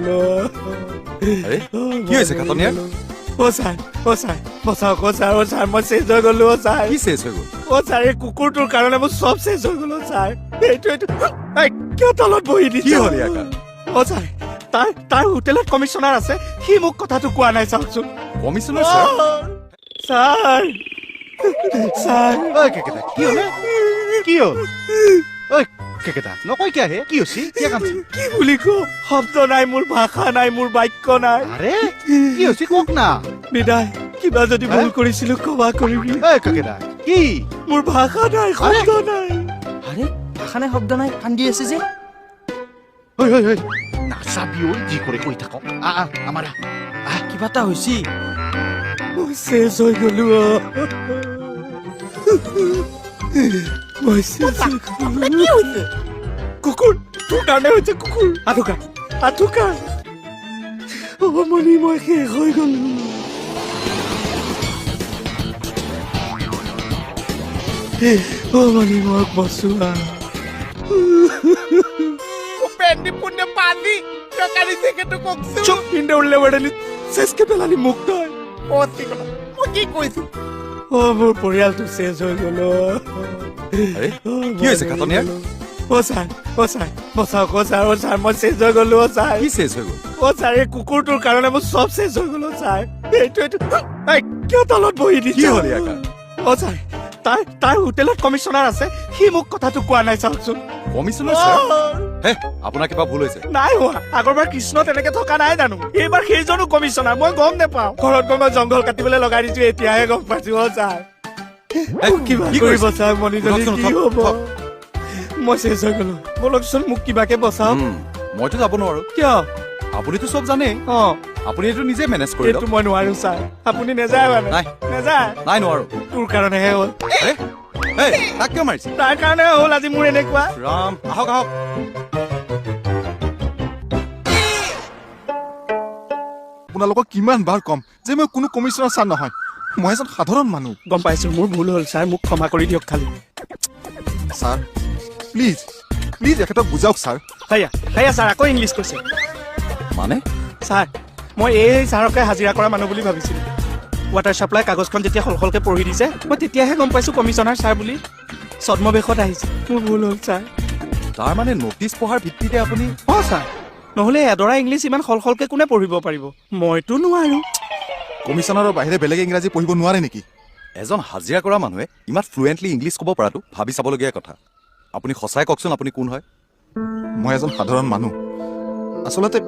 গ'লো আৰে কি হৈছে কাটনিয়াৰ অ ছাৰ বচাওক অ ছাৰ মই চেজ হৈ গ'লো অ ছাৰ কি চেজ হৈ গ'ল অ ছাৰ এই কুকুৰটোৰ কাৰণে মই চব চেজ হৈ গ'লো ছাৰ এইটো কিয় তলত বহি কি দিছে হ'ল ইয়াৰ অ ছাৰ তাৰ হোটেলত কমিশ্যনাৰ আছে সি মোক কথাটো কোৱা নাই চাওকচোন কমিশ্যনাৰ ছাৰ ছাৰ ছাৰ ঐ কেকেটা কি হ'ল কি হ'ল ঐ কেকেটা নকয় কিয় হে কি হৈছে কিয় কান্দছি কি বুলি কওঁ শব্দ নাই মোৰ ভাষা নাই মোৰ বাক্য নাই আৰে কি হৈছে কওক না বিদায় কিবা যদি ভুল কৰিছিলো ক্ষমা কৰিবি ঐ কেকেটা কি মোৰ ভাষা নাই শব্দ নাই আরে ভাষা নাই শব্দ নাই কান্দি আছে যে ঐ নাচাবি ঐ যি কৰে কৈ থাক আমাৰ কিবা এটা হৈছে মই চেজ হৈ গলো মই চেজ হৈ গলো কুকুৰ তোৰ কাৰণে হৈছে কুকুৰ আঠুকা মনি মই শেষ হৈ গলো মনি মোক বচোৱা চুপ পিন্ধে উল্লে বড়ালি চেচকে পেলালি মোক তই মোৰ পৰিয়ালটো চেজ হৈ গ'ল আৰে কি হৈছে কাটনিয়াৰ অ ছাৰ বচাওক অ ছাৰ মই চেজ হৈ গ'লো অ ছাৰ কি চেজ হৈ গ'ল অ ছাৰ এই কুকুৰটোৰ কাৰণে মই চব চেজ হৈ গ'লো ছাৰ এইটো কিয় তলত বহি কি দিছে হ'ল ইয়াৰ অ ছাৰ তাৰ হোটেলত কমিশ্যনাৰ আছে সি মোক কথাটো কোৱা নাই চাওকচোন কমিশ্যনাৰ ছাৰ হে আপোনাৰ কিবা ভুল হৈছে নাই হোৱা আগৰবাৰ কৃষ্ণ তেনেকে থকা নাই জানো এইবাৰ সেইজনো কমিশ্যনাৰ মই গম নাপাওঁ ঘৰত গৈ মই জংঘল কাটিবলৈ লগাই দিছো এতিয়াহে গম পাইছো অ ছাৰ কিবা কি কৰিব কৰিছে? ছাৰ মণিজনী উঠকচোন, কি উঠক, হ'ব উঠক। মই চেজ হৈ গলো বলকচোন মোক কিবাকে বচাওক মইতো যাব নোৱাৰো কিয় আপুনিতো চব জানেই অ আপুনি এইটো নিজে মেনেজ কৰি এইটো মই নোৱাৰো ছাৰ আপুনি নেযায় মানে নাই। নেযায় নাই নোৱাৰো তোৰ কাৰণেহে হ'ল আৰে তাক কিয় মাৰিছে তাৰ কাৰণে হ'ল আজি মোৰ এনেকুৱা ৰাম আহক আপোনালোকক কিমান বাৰ ক'ম যে মই কোনো কমিশ্যনাৰ ছাৰ নহয় মই এজন সাধাৰণ মানুহ গম পাইছো মোৰ ভুল হ'ল ছাৰ মোক ক্ষমা কৰি দিয়ক খালি ছাৰ প্লিজ এখেতক বুজাওক ছাৰ সেয়া ছাৰ আকৌ ইংলিছ কৈছে মানে ছাৰ মই এই ছাৰকে হাজিৰা কৰা মানুহ বুলি ভাবিছিলোঁ ৱাটাৰ ছাপ্লাই কাগজখন যেতিয়া সলসলকৈ পঢ়ি দিছে মই তেতিয়াহে গম পাইছোঁ কমিশ্যনাৰ ছাৰ বুলি ছদ্মবেশত আহিছে মোৰ ভুল হ'ল ছাৰ তাৰ মানে নটিচ পঢ়াৰ ভিত্তিতে আপুনি অঁ ছাৰ নহ'লে এডৰা ইংলিছ ইমান সলসলকৈ কোনে পঢ়িব পাৰিব মইতো নোৱাৰো কমিশ্যনাৰৰ বাহিৰে বেলেগ ইংৰাজী পঢ়িব নোৱাৰে নেকি এজন হাজিৰা কৰা মানুহে ইমান ফ্লুৱেণ্টলি ইংলিছ ক'ব পৰাটো ভাবি চাবলগীয়া কথা আপুনি সঁচাই কওকচোন আপুনি কোন হয় মই এজন সাধাৰণ মানুহ আচলতে